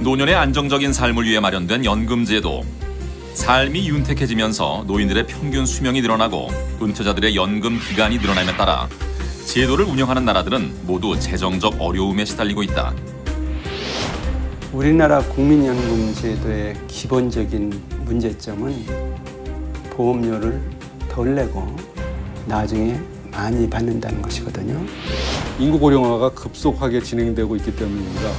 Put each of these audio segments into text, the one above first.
노년의 안정적인 삶을 위해 마련된 연금제도. 삶이 윤택해지면서 노인들의 평균 수명이 늘어나고 은퇴자들의 연금 기간이 늘어남에 따라 제도를 운영하는 나라들은 모두 재정적 어려움에 시달리고 있다. 우리나라 국민연금제도의 기본적인 문제점은 보험료를 덜 내고 나중에 많이 받는다는 것이거든요. 인구 고령화가 급속하게 진행되고 있기 때문입니다.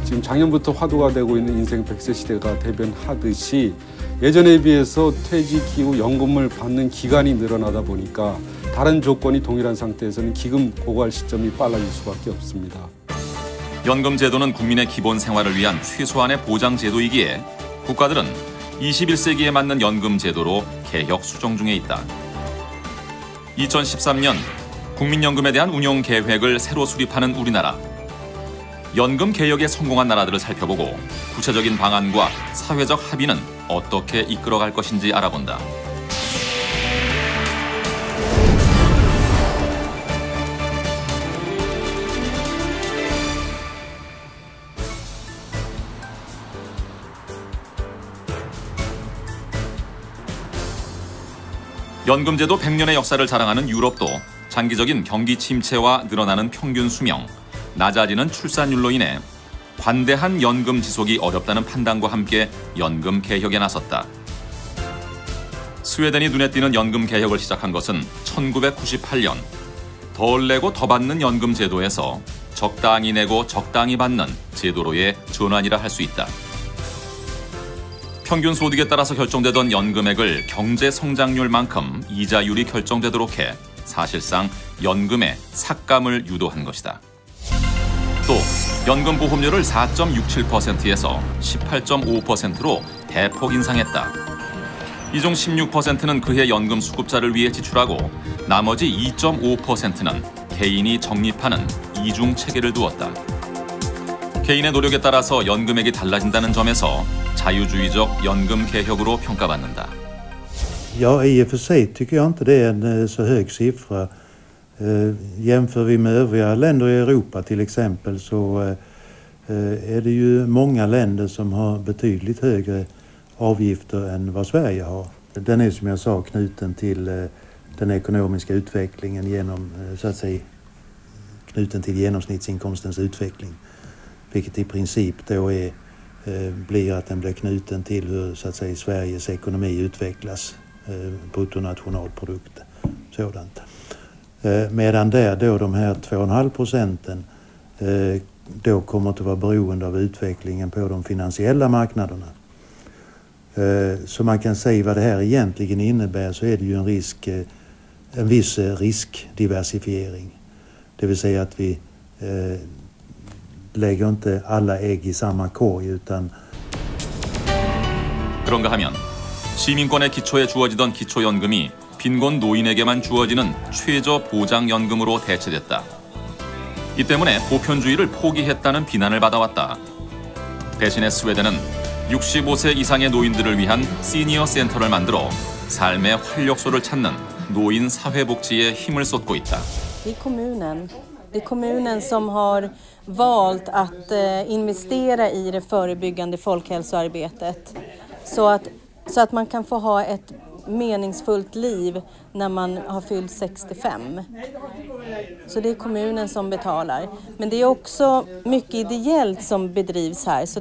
지금 작년부터 화두가 되고 있는 인생 100세 시대가 대변하듯이 예전에 비해서 퇴직 이후 연금을 받는 기간이 늘어나다 보니까 다른 조건이 동일한 상태에서는 기금 고갈 시점이 빨라질 수밖에 없습니다. 연금 제도는 국민의 기본 생활을 위한 최소한의 보장 제도이기에 국가들은 21세기에 맞는 연금 제도로 개혁 수정 중에 있다. 2013년 국민연금에 대한 운용 계획을 새로 수립하는 우리나라. 연금 개혁에 성공한 나라들을 살펴보고 구체적인 방안과 사회적 합의는 어떻게 이끌어갈 것인지 알아본다. 연금제도 100년의 역사를 자랑하는 유럽도 장기적인 경기 침체와 늘어나는 평균 수명, 낮아지는 출산율로 인해 관대한 연금 지속이 어렵다는 판단과 함께 연금 개혁에 나섰다. 스웨덴이 눈에 띄는 연금 개혁을 시작한 것은 1998년 덜 내고 더 받는 연금 제도에서 적당히 내고 적당히 받는 제도로의 전환이라 할 수 있다. 평균 소득에 따라서 결정되던 연금액을 경제 성장률만큼 이자율이 결정되도록 해 사실상 연금의 삭감을 유도한 것이다. 또 연금 보험료를 4.67%에서 18.5%로 대폭 인상했다. 이 중 16%는 그해 연금 수급자를 위해 지출하고 나머지 2.5%는 개인이 적립하는 이중 체계를 두었다. 개인의 노력에 따라서 연금액이 달라진다는 점에서 자유주의적 연금 개혁으로 평가받는다. Ja, i och för sig tycker jag inte det är en så hög siffra. Jämför vi med övriga länder i Europa till exempel så är det ju många länder som har betydligt högre avgifter än vad Sverige har. Den är som jag sa knuten till den ekonomiska utvecklingen genom så att säga knuten till genomsnittsinkomstens utveckling. Vilket i princip då blir att den blir knuten till hur så att säga Sveriges ekonomi utvecklas, bruttonationalprodukt, sådant. Medan där då de här 2,5% då kommer att vara beroende av utvecklingen på de finansiella marknaderna. Så man kan säga vad det här egentligen innebär, så är det ju en viss riskdiversifiering. Det vill säga att vi lägger inte alla ägg i samma korg utan. 그런가 하면 시민권의 기초에 주어지던 기초연금이 빈곤 노인에게만 주어지는 최저 보장연금으로 대체됐다. 이 때문에 보편주의를 포기했다는 비난을 받아왔다. 대신에 스웨덴은 65세 이상의 노인들을 위한 시니어 센터를 만들어 삶의 활력소를 찾는 노인 사회복지에 힘을 쏟고 있다. Det är kommunen som har valt att investera i det förebyggande folkhälsoarbetet så att man kan få ha ett meningsfullt liv när man har fyllt 65. Så det är kommunen som betalar. Men det är också mycket ideellt som bedrivs här. Så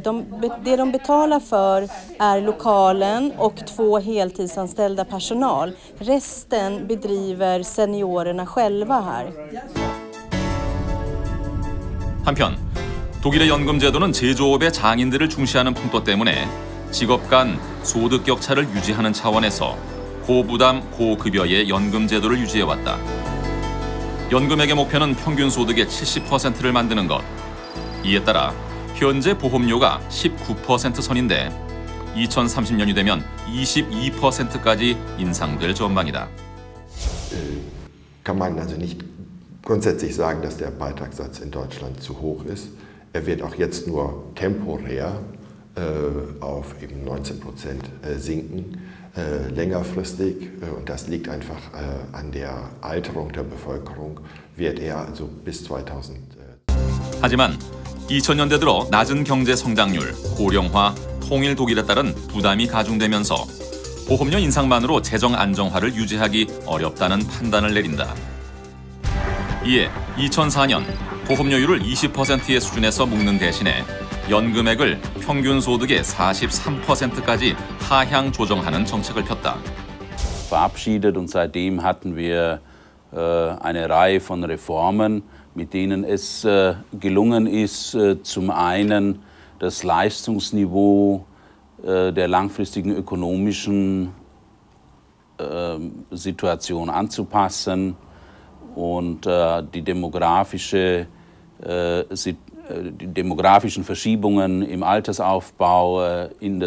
det de betalar för är lokalen och 2 heltidsanställda personal. Resten bedriver seniorerna själva här. 한편 독일의 연금 제도는 제조업의 장인들을 중시하는 풍토 때문에 직업 간 소득 격차를 유지하는 차원에서 고부담, 고급여의 연금 제도를 유지해왔다. 연금액의 목표는 평균 소득의 70%를 만드는 것. 이에 따라 현재 보험료가 19% 선인데 2030년이 되면 22%까지 인상될 전망이다. Kann man also nicht grundsätzlich sagen, dass der Beitragssatz in Deutschland zu hoch ist. Er wird auch jetzt nur temporär auf eben 19% sinken. Längerfristig, und das liegt einfach an der Alterung der Bevölkerung, wird er also bis 2000. 하지만 2000년대 들어 낮은 경제 성장률, 고령화, 통일 독일에 따른 부담이 가중되면서 보험료 인상만으로 재정 안정화를 유지하기 어렵다는 판단을 내린다. 이에 2004년 보험료율을 20%의 수준에서 묶는 대신에 연금액을 평균 소득의 43%까지 하향 조정하는 정책을 폈다. Verabschiedet und seitdem hatten wir eine Reihe von Reformen, mit denen es gelungen ist, zum einen das Leistungsniveau der langfristigen ökonomischen Situation anzupassen und die demografischen Verschiebungen im Altersaufbau im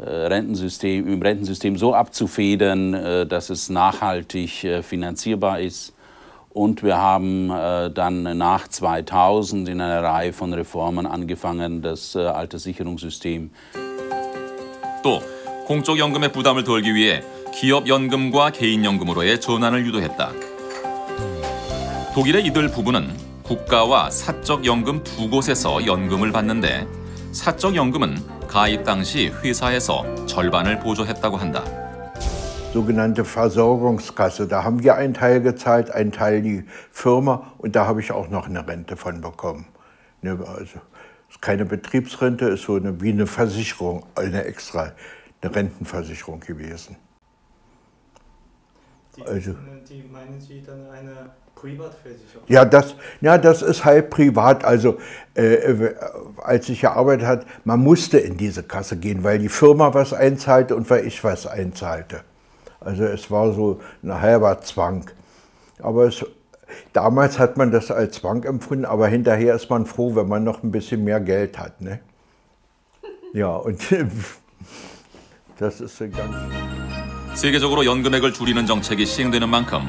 Rentensystem so abzufedern, dass es nachhaltig finanzierbar ist. Und wir haben dann nach 2000 in einer Reihe von Reformen angefangen, das Alterssicherungssystem. 또 공적 연금의 부담을 덜기 위해 기업 연금과 개인 연금으로의 전환을 유도했다. 독일의 이들 부부는 국가와 사적 연금 두 곳에서 연금을 받는데 사적 연금은 가입 당시 회사에서 절반을 보조했다고 한다. Sogenannte Versorgungskasse. Da haben wir einen Teil gezahlt, einen Teil die Firma und da habe ich auch noch eine Rente von bekommen. Also ist keine Betriebsrente, ist so wie eine Versicherung, eine Rentenversicherung gewesen. Die meinen Sie dann eine Privatversicherung? Ja, das ist halt privat. Also als ich gearbeitet habe, man musste in diese Kasse gehen, weil die Firma was einzahlte und weil ich was einzahlte. Also es war so ein halber Zwang. Aber damals hat man das als Zwang empfunden, aber hinterher ist man froh, wenn man noch ein bisschen mehr Geld hat. Ne? Ja, und das ist ganz... 세계적으로 연금액을 줄이는 정책이 시행되는 만큼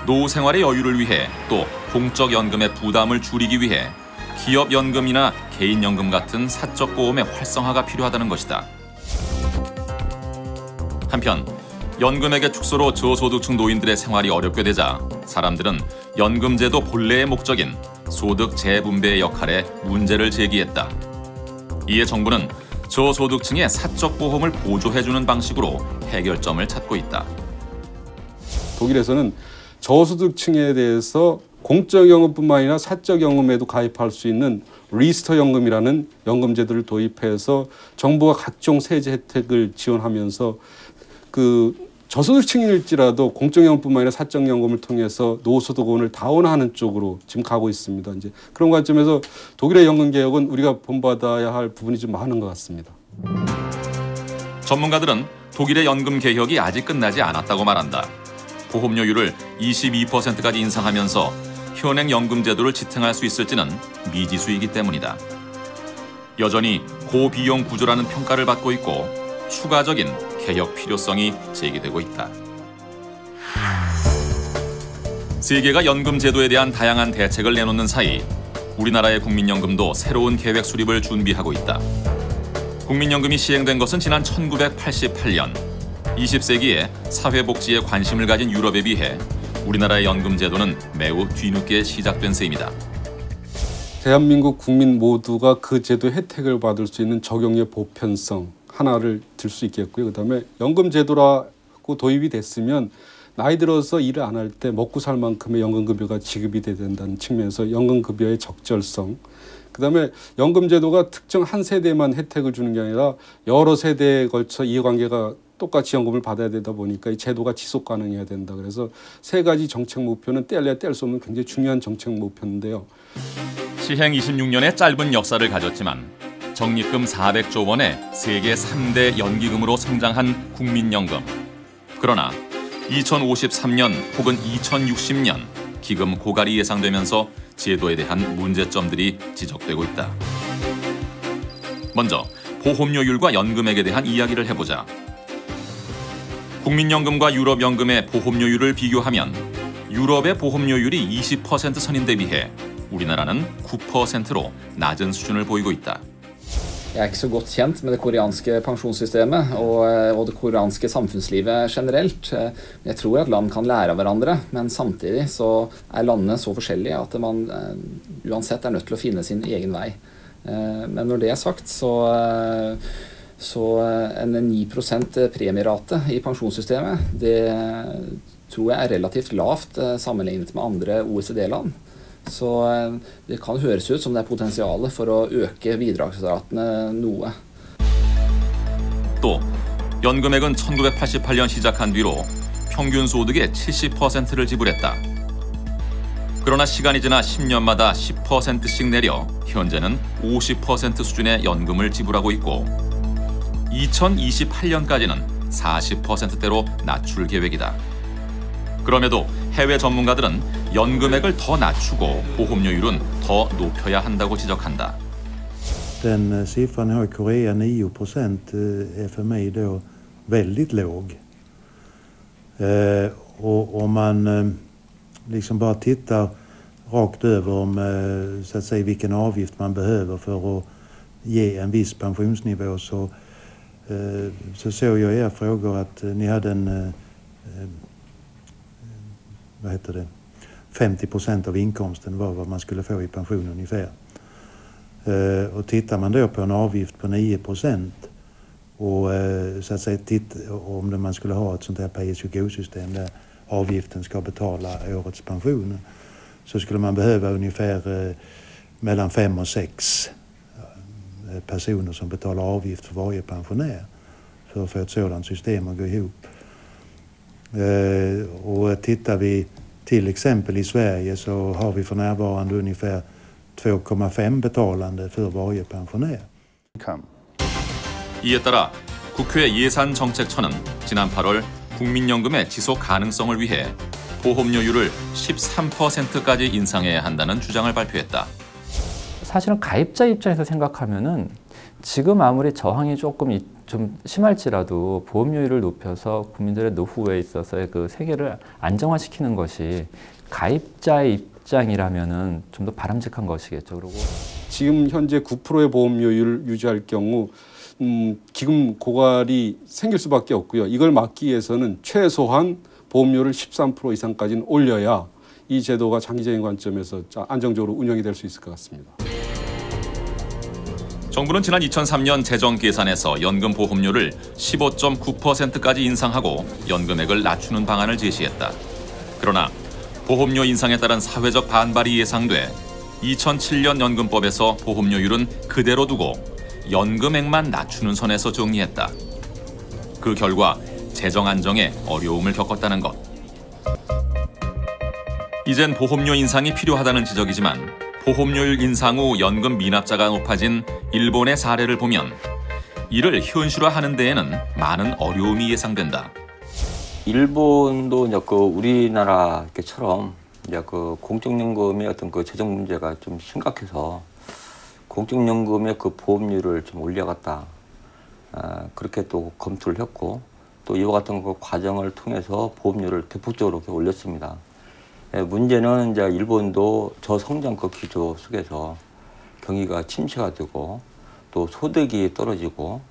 노후 생활의 여유를 위해 또 공적 연금의 부담을 줄이기 위해 기업 연금이나 개인 연금 같은 사적 보험의 활성화가 필요하다는 것이다. 한편 연금액의 축소로 저소득층 노인들의 생활이 어렵게 되자 사람들은 연금제도 본래의 목적인 소득 재분배의 역할에 문제를 제기했다. 이에 정부는 저소득층의 사적 보험을 보조해주는 방식으로 해결점을 찾고 있다. 독일에서는 저소득층에 대해서 공적연금뿐만 아니라 사적연금에도 가입할 수 있는 리스터연금이라는 연금제도를 도입해서 정부가 각종 세제 혜택을 지원하면서 그 저소득층일지라도 공적연금뿐만 아니라 사적연금을 통해서 노후소득원을 다운하는 쪽으로 지금 가고 있습니다. 이제 그런 관점에서 독일의 연금개혁은 우리가 본받아야 할 부분이 좀 많은 것 같습니다. 전문가들은 독일의 연금 개혁이 아직 끝나지 않았다고 말한다. 보험료율을 22%까지 인상하면서 현행 연금제도를 지탱할 수 있을지는 미지수이기 때문이다. 여전히 고비용 구조라는 평가를 받고 있고 추가적인 개혁 필요성이 제기되고 있다. 세계가 연금 제도에 대한 다양한 대책을 내놓는 사이 우리나라의 국민연금도 새로운 계획 수립을 준비하고 있다. 국민연금이 시행된 것은 지난 1988년. 20세기에 사회복지에 관심을 가진 유럽에 비해 우리나라의 연금 제도는 매우 뒤늦게 시작된 셈이다. 대한민국 국민 모두가 그 제도 혜택을 받을 수 있는 적용의 보편성 하나를 들 수 있겠고요. 그다음에 연금제도라고 도입이 됐으면 나이 들어서 일을 안 할 때 먹고 살 만큼의 연금급여가 지급이 돼야 된다는 측면에서 연금급여의 적절성, 그다음에 연금제도가 특정 한 세대만 혜택을 주는 게 아니라 여러 세대에 걸쳐 이해관계가 똑같이 연금을 받아야 되다 보니까 이 제도가 지속 가능해야 된다. 그래서 세 가지 정책 목표는 뗄래야 뗄 수 없는 굉장히 중요한 정책 목표인데요. 시행 26년의 짧은 역사를 가졌지만 적립금 400조 원의 세계 3대 연기금으로 성장한 국민연금. 그러나 2053년 혹은 2060년 기금 고갈이 예상되면서 제도에 대한 문제점들이 지적되고 있다. 먼저 보험료율과 연금액에 대한 이야기를 해보자. 국민연금과 유럽연금의 보험료율을 비교하면 유럽의 보험료율이 20% 선인데 비해 우리나라는 9%로 낮은 수준을 보이고 있다. Jeg er ikke så godt kjent med det koreanske pensjonssystemet og det koreanske samfunnslivet generelt. Jeg tror at land kan lære av hverandre, men samtidig så er landene så forskjellige at man uansett er nødt til å finne sin egen vei. Men når det er sagt, så en 9% premierate i pensjonssystemet, det tror jeg er relativt lavt sammenlignet med andre OECD-land. Så det kan høres ut som det er potensiale for å øke bidragsratene noe. 또 연금액은 1988년 시작한 뒤로 평균 소득의 70%를 지불했다. 그러나 시간이 지나 10년마다 10%씩 내려 현재는 50% 수준의 연금을 지불하고 있고 2028년까지는 40%대로 낮출 계획이다. 그럼에도 해외 전문가들은 연금액을 더 낮추고 보험료율은 더 높여야 한다고 지적한다. Den siffran har i Korea 9% är för mig då väldigt låg. Och om man liksom bara tittar rakt över om så att säga vilken avgift man behöver för att ge en viss pensionsnivå så såg jag i era frågor att ni hade en vad heter det? 50% av inkomsten var vad man skulle få i pension ungefär. Och tittar man då på en avgift på 9% och så att säga om man skulle ha ett sånt här pay-as-you-go-system där avgiften ska betala årets pension så skulle man behöva ungefär mellan 5 och 6 personer som betalar avgift för varje pensionär för att få ett sådant system att gå ihop. Och tittar vi till exempel i Sverige så har vi för närvarande ungefär 2,5 betalande för varje pensionär. 이에 따라 국회 예산정책처는 지난 8월 국민연금의 지속 가능성을 위해 보험료율을 13%까지 인상해야 한다는 주장을 발표했다. 사실은 가입자 입장에서 생각하면은 지금 아무리 저항이 조금 좀 심할지라도 보험료율을 높여서 국민들의 노후에 있어서의 그 세계를 안정화시키는 것이 가입자의 입장이라면은 좀 더 바람직한 것이겠죠. 그리고 지금 현재 9%의 보험료율을 유지할 경우 기금 고갈이 생길 수밖에 없고요. 이걸 막기 위해서는 최소한 보험료를 13% 이상까지는 올려야 이 제도가 장기적인 관점에서 안정적으로 운영이 될 수 있을 것 같습니다. 정부는 지난 2003년 재정계산에서 연금 보험료를 15.9%까지 인상하고 연금액을 낮추는 방안을 제시했다. 그러나 보험료 인상에 따른 사회적 반발이 예상돼 2007년 연금법에서 보험료율은 그대로 두고 연금액만 낮추는 선에서 정리했다. 그 결과 재정 안정에 어려움을 겪었다는 것. 이젠 보험료 인상이 필요하다는 지적이지만 보험료율 인상 후 연금 미납자가 높아진 일본의 사례를 보면 이를 현실화하는 데에는 많은 어려움이 예상된다. 일본도 이제 그 우리나라처럼 이제 그 공적연금의 어떤 그 재정 문제가 좀 심각해서 공적연금의 그 보험료를 좀 올려갔다. 그렇게 또 검토를 했고 또 이와 같은 그 과정을 통해서 보험료를 대폭적으로 올렸습니다. 문제는 이제 일본도 저성장 그 기조 속에서 경기가 침체가 되고 또 소득이 떨어지고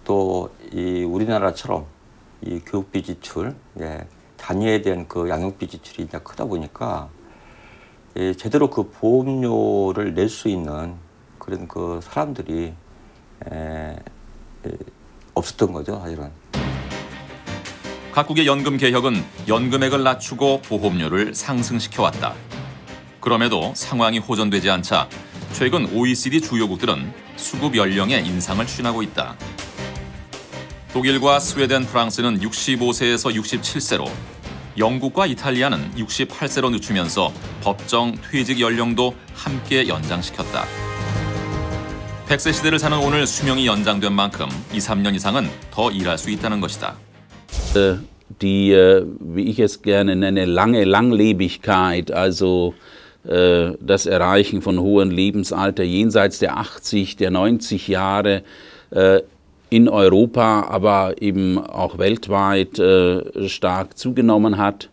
또 이 우리나라처럼 이 교육비 지출, 자녀에 대한 그 양육비 지출이 이제 크다 보니까 제대로 그 보험료를 낼 수 있는 그런 그 사람들이 없었던 거죠, 사실은. 각국의 연금 개혁은 연금액을 낮추고 보험료를 상승시켜왔다. 그럼에도 상황이 호전되지 않자 최근 OECD 주요국들은 수급 연령의 인상을 추진하고 있다. 독일과 스웨덴, 프랑스는 65세에서 67세로, 영국과 이탈리아는 68세로 늦추면서 법정 퇴직 연령도 함께 연장시켰다. 100세 시대를 사는 오늘 수명이 연장된 만큼 2, 3년 이상은 더 일할 수 있다는 것이다. Die, wie ich es gerne nenne, lange Langlebigkeit, also das Erreichen von hohem Lebensalter jenseits der 80, der 90 Jahre in Europa, aber eben auch weltweit stark zugenommen hat.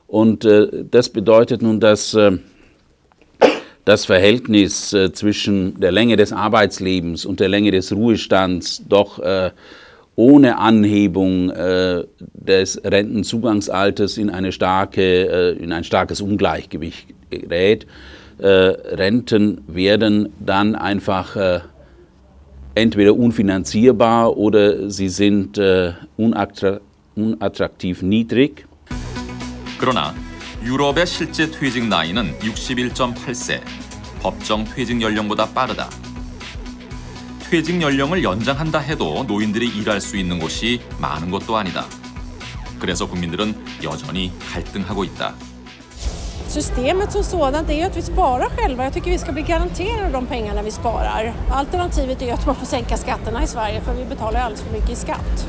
Und das bedeutet nun, dass das Verhältnis zwischen der Länge des Arbeitslebens und der Länge des Ruhestands doch ohne Anhebung des Rentenzugangsalters in ein starkes Ungleichgewicht gerät. Renten werden dann einfach entweder unfinanzierbar oder sie sind unattraktiv niedrig. 그러나 유럽의 실제 퇴직 나이는 61.8세, 법정 퇴직 연령보다 빠르다. 퇴직 연령을 연장한다 해도 노인들이 일할 수 있는 곳이 많은 것도 아니다. 그래서 국민들은 여전히 갈등하고 있다. Systemet som sådant är ju att vi sparar själva. Jag tycker vi ska bli garanterade de pengarna vi sparar. Alternativet är att man får sänka skatterna i Sverige för vi betalar alldeles för mycket i skatt.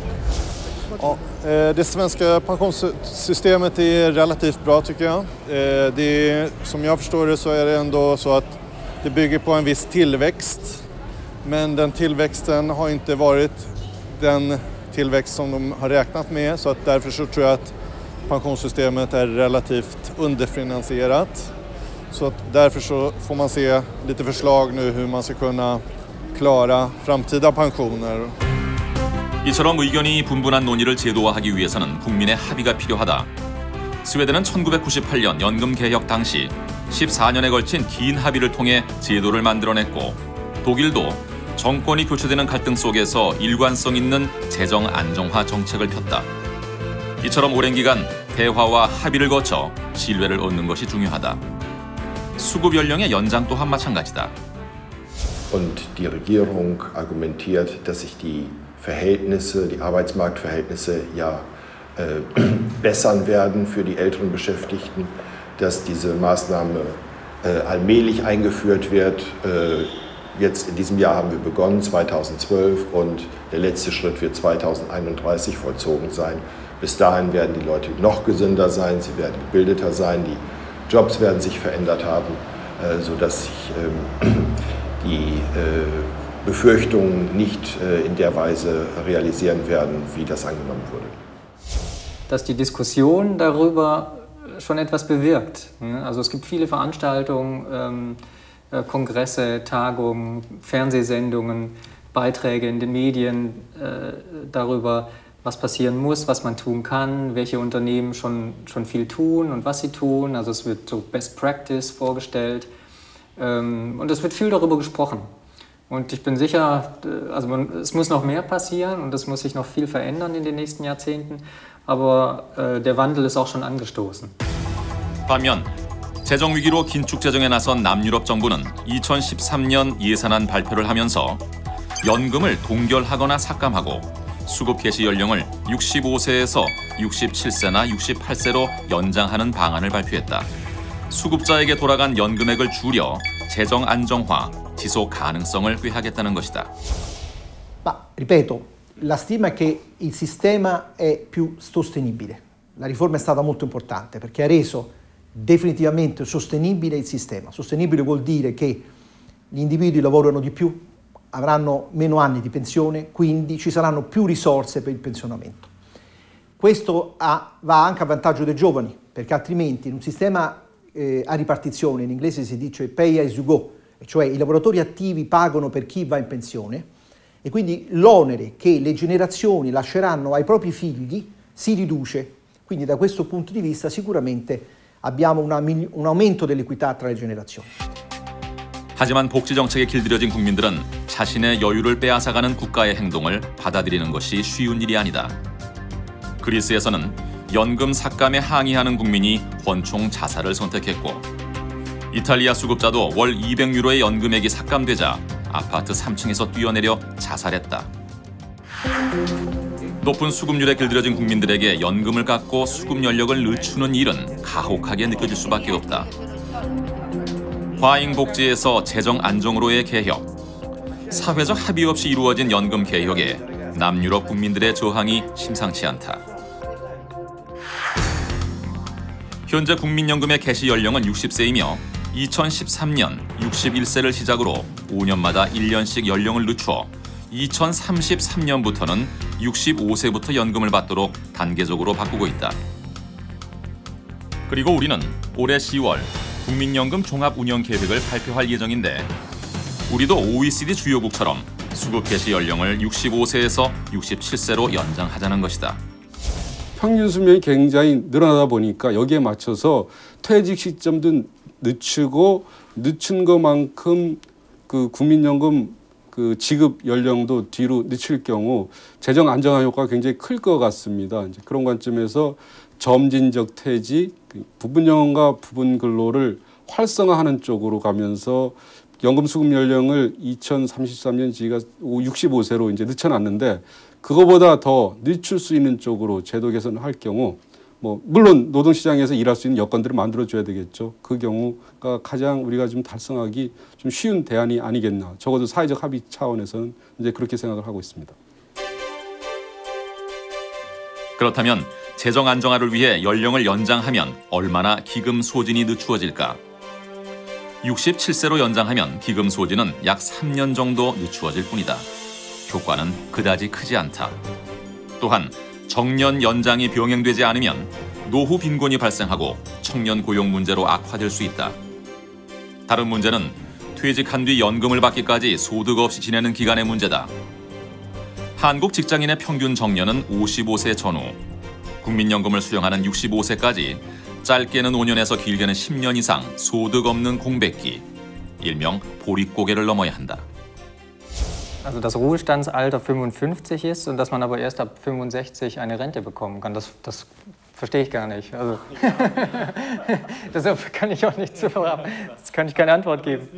Ja, det svenska pensionssystemet är relativt bra tycker jag. Som jag förstår det så är det ändå så att det bygger på en viss tillväxt. Men den tillväxten har inte varit den tillväxt som de har räknat med. Så att därför så tror jag att pensionssystemet är relativt underfinansierat. Så att därför så får man se lite förslag nu hur man ska kunna klara framtida pensioner. 이처럼 의견이 분분한 논의를 제도화하기 위해서는 국민의 합의가 필요하다. 스웨덴은 1998년 연금 개혁 당시 14년에 걸친 긴 합의를 통해 제도를 만들어냈고 독일도 정권이 교체되는 갈등 속에서 일관성 있는 재정 안정화 정책을 폈다. 이처럼 오랜 기간 대화와 합의를 거쳐 신뢰를 얻는 것이 중요하다. 수급 연령의 연장 또한 마찬가지다. Und die Regierung argumentiert, dass sich die Arbeitsmarktverhältnisse ja bessern werden für die älteren Beschäftigten, dass diese Maßnahme allmählich eingeführt wird. Jetzt in diesem Jahr haben wir begonnen, 2012, und der letzte Schritt wird 2031 vollzogen sein. Bis dahin werden die Leute noch gesünder sein, sie werden gebildeter sein, die Jobs werden sich verändert haben, sodass sich die Befürchtungen nicht in der Weise realisieren werden, wie das angenommen wurde. Dass die Diskussion darüber schon etwas bewirkt. Also es gibt viele Veranstaltungen, Kongresse, Tagungen, Fernsehsendungen, Beiträge in den Medien darüber, was passieren muss, was man tun kann, welche Unternehmen schon viel tun und was sie tun. Also es wird so Best Practice vorgestellt und es wird viel darüber gesprochen. Und ich bin sicher, also es muss noch mehr passieren und es muss sich noch viel verändern in den nächsten Jahrzehnten, aber der Wandel ist auch schon angestoßen. 반면 재정 위기로 긴축 재정에 나선 남유럽 정부는 2013년 예산안 발표를 하면서 연금을 동결하거나 삭감하고 수급 개시 연령을 65세에서 67세나 68세로 연장하는 방안을 발표했다. 수급자에게 돌아간 연금액을 줄여 재정 안정화, 지속 가능성을 꾀하겠다는 것이다. Ma ripeto, la stima è che il sistema è più sostenibile. La riforma è stata molto importante perché ha reso definitivamente sostenibile il sistema. Sostenibile vuol dire che gli individui lavorano di più, avranno meno anni di pensione, quindi ci saranno più risorse per il pensionamento. Questo va anche a vantaggio dei giovani, perché altrimenti in un sistema a ripartizione, in inglese si dice pay as you go, cioè i lavoratori attivi pagano per chi va in pensione e quindi l'onere che le generazioni lasceranno ai propri figli si riduce. Quindi da questo punto di vista sicuramente abbiamo un aumento dell'equità tra le generazioni. 하지만 복지 정책에 길들여진 국민들은 자신의 여유를 빼앗아가는 국가의 행동을 받아들이는 것이 쉬운 일이 아니다. 그리스에서는 연금 삭감에 항의하는 국민이 권총 자살을 선택했고 이탈리아 수급자도 월 200유로의 연금액이 삭감되자 아파트 3층에서 뛰어내려 자살했다. 높은 수급률에 길들여진 국민들에게 연금을 깎고 수급 연력을 늦추는 일은 가혹하게 느껴질 수밖에 없다. 과잉 복지에서 재정 안정으로의 개혁, 사회적 합의 없이 이루어진 연금 개혁에 남유럽 국민들의 저항이 심상치 않다. 현재 국민연금의 개시 연령은 60세이며 2013년 61세를 시작으로 5년마다 1년씩 연령을 늦추어 2033년부터는 65세부터 연금을 받도록 단계적으로 바꾸고 있다. 그리고 우리는 올해 10월 국민연금 종합운영계획을 발표할 예정인데 우리도 OECD 주요국처럼 수급 개시 연령을 65세에서 67세로 연장하자는 것이다. 평균 수명이 굉장히 늘어나다 보니까 여기에 맞춰서 퇴직 시점도 늦추고 늦춘 것만큼 그 국민연금 그 지급 연령도 뒤로 늦출 경우 재정 안정화 효과가 굉장히 클 것 같습니다. 이제 그런 관점에서 점진적 퇴직, 부분연금과 부분 근로를 활성화하는 쪽으로 가면서 연금 수급 연령을 2033년 저희가 65세로 이제 늦춰놨는데 그거보다 더 늦출 수 있는 쪽으로 제도 개선을 할 경우 뭐 물론 노동시장에서 일할 수 있는 여건들을 만들어줘야 되겠죠. 그 경우가 가장 우리가 좀 달성하기 좀 쉬운 대안이 아니겠나. 적어도 사회적 합의 차원에서는 이제 그렇게 생각을 하고 있습니다. 그렇다면 재정 안정화를 위해 연령을 연장하면 얼마나 기금 소진이 늦추어질까? 67세로 연장하면 기금 소진은 약 3년 정도 늦추어질 뿐이다. 효과는 그다지 크지 않다. 또한 정년 연장이 병행되지 않으면 노후 빈곤이 발생하고 청년 고용 문제로 악화될 수 있다. 다른 문제는 퇴직한 뒤 연금을 받기까지 소득 없이 지내는 기간의 문제다. 한국 직장인의 평균 정년은 55세 전후, 국민연금을 수령하는 65세까지 짧게는 5년에서 길게는 10년 이상 소득 없는 공백기, 일명 보릿고개를 넘어야 한다. Also das Ruhestandsalter 55 ist und dass man aber erst ab 65 eine Rente bekommen kann, das verstehe ich gar nicht. Also deshalb kann ich auch nicht das kann ich keine Antwort geben.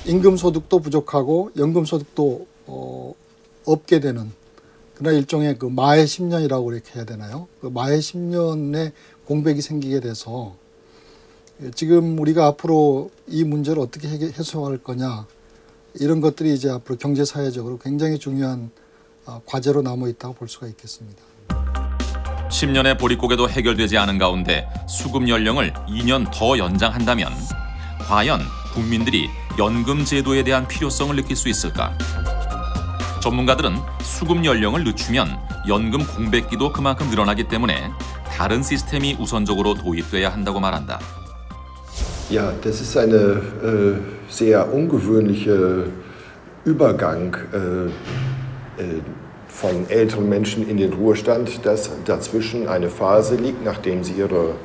임금소득도 부족하고 연금소득도 없게 되는 그러나 일종의 그 마의 10년이라고 그렇게 해야 되나요? 그 마의 10년의 공백이 생기게 돼서 지금 우리가 앞으로 이 문제를 어떻게 해소할 거냐 이런 것들이 이제 앞으로 경제사회적으로 굉장히 중요한 과제로 남아 있다고 볼 수가 있겠습니다. 10년의 보릿고개도 해결되지 않은 가운데 수급 연령을 2년 더 연장한다면 과연 국민들이 연금 제도에 대한 필요성을 느낄 수 있을까? 전문가들은 수급 연령을 늦추면 연금 공백기도 그만큼 늘어나기 때문에 다른 시스템이 우선적으로 도입돼야 한다고 말한다. Ja, das ist eine sehr ungewöhnliche Übergang von älteren Menschen in den Ruhestand, dass dazwischen eine Phase liegt, nachdem sie ihre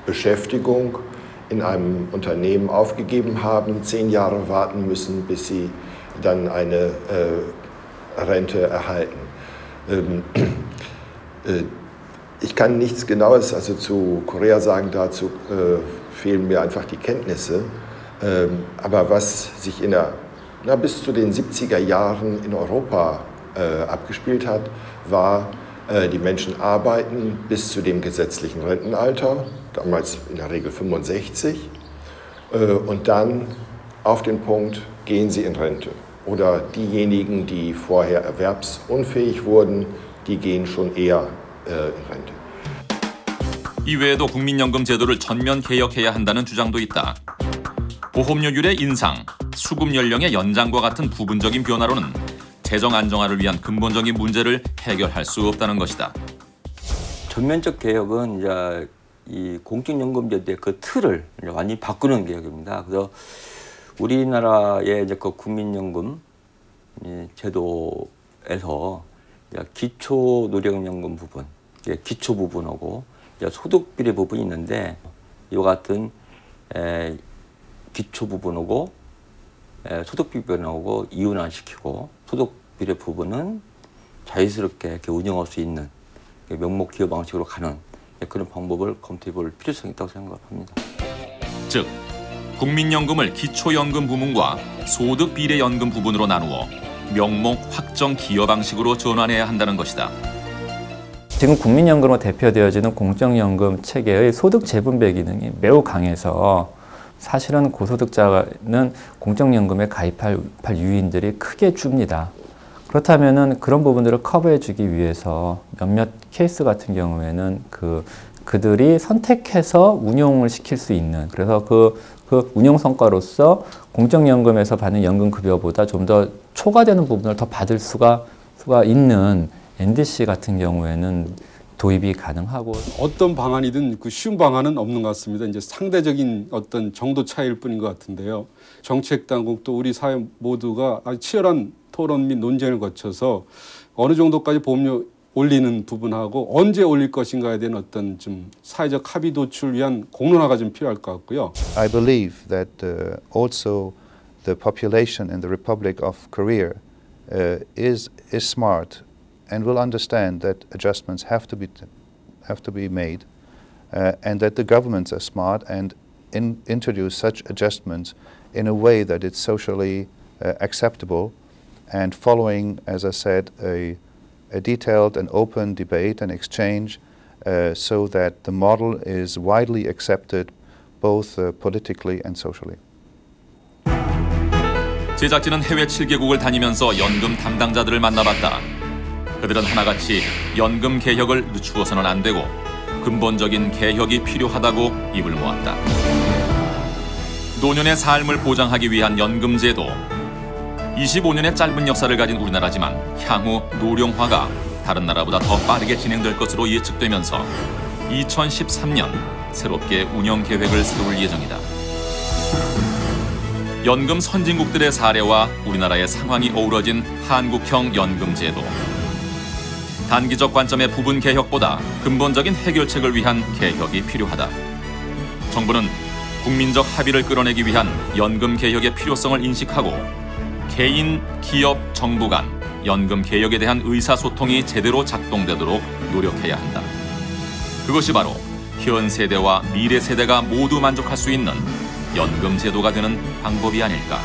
Beschäftigung in einem Unternehmen aufgegeben haben, 10 Jahre warten müssen, bis sie dann eine Rente erhalten. Ich kann nichts Genaues also zu Korea sagen, dazu fehlen mir einfach die Kenntnisse. Aber was sich bis zu den 70er Jahren in Europa abgespielt hat, war, die Menschen arbeiten bis zu dem gesetzlichen Rentenalter, damals in der Regel 65, und dann auf den Punkt gehen sie in Rente. Oder diejenigen, die vorher erwerbsunfähig wurden, die gehen schon eher in Rente. 이외에도 국민연금 제도를 전면 개혁해야 한다는 주장도 있다. 보험료율의 인상, 수급 연령의 연장과 같은 부분적인 변화로는 재정 안정화를 위한 근본적인 문제를 해결할 수 없다는 것이다. 전면적 개혁은 이제 이 공적연금제도의 그 틀을 완전히 바꾸는 개혁입니다. 그래서 우리나라의 이제 그 국민연금 제도에서 기초 노령연금 부분, 기초 부분하고 소득 비례 부분이 있는데 이와 같은 기초 부분하고 소득 비변하고 이윤화시키고 소득 비례 부분은 자유스럽게 이렇게 운영할 수 있는 명목 기여 방식으로 가는 그런 방법을 검토해 볼 필요성이 있다고 생각합니다. 즉, 국민연금을 기초연금 부문과 소득 비례 연금 부분으로 나누어 명목 확정 기여 방식으로 전환해야 한다는 것이다. 지금 국민연금으로 대표되어지는 공적연금 체계의 소득 재분배 기능이 매우 강해서 사실은 고소득자는 공적연금에 가입할 유인들이 크게 줍니다. 그렇다면은 그런 부분들을 커버해주기 위해서 몇몇 케이스 같은 경우에는 그들이 선택해서 운용을 시킬 수 있는, 그래서 그 운용 성과로서 공적연금에서 받는 연금급여보다 좀 더 초과되는 부분을 더 받을 수가 있는 NDC 같은 경우에는 도입이 가능하고 어떤 방안이든 그 쉬운 방안은 없는 것 같습니다. 이제 상대적인 어떤 정도 차이일 뿐인 것 같은데요. 정책 당국 또 우리 사회 모두가 아주 치열한 토론 및 논쟁을 거쳐서 어느 정도까지 보험료 올리는 부분하고 언제 올릴 것인가에 대한 어떤 좀 사회적 합의 도출을 위한 공론화가 좀 필요할 것 같고요. I believe that also the population in the Republic of Korea is smart and will understand that adjustments have to be made, and that the governments are smart and introduce such adjustments in a way that it's socially acceptable, and following, as I said, a detailed and open debate and exchange, so that the model is widely accepted both politically and socially. 제작진은 해외 7개국을 다니면서 연금 담당자들을 만나봤다. 그들은 하나같이 연금 개혁을 늦추어서는 안 되고 근본적인 개혁이 필요하다고 입을 모았다. 노년의 삶을 보장하기 위한 연금제도. 25년의 짧은 역사를 가진 우리나라지만 향후 노령화가 다른 나라보다 더 빠르게 진행될 것으로 예측되면서 2013년 새롭게 운영 계획을 세울 예정이다. 연금 선진국들의 사례와 우리나라의 상황이 어우러진 한국형 연금제도. 단기적 관점의 부분 개혁보다 근본적인 해결책을 위한 개혁이 필요하다. 정부는 국민적 합의를 끌어내기 위한 연금 개혁의 필요성을 인식하고 개인, 기업, 정부 간 연금 개혁에 대한 의사소통이 제대로 작동되도록 노력해야 한다. 그것이 바로 현 세대와 미래 세대가 모두 만족할 수 있는 연금 제도가 되는 방법이 아닐까.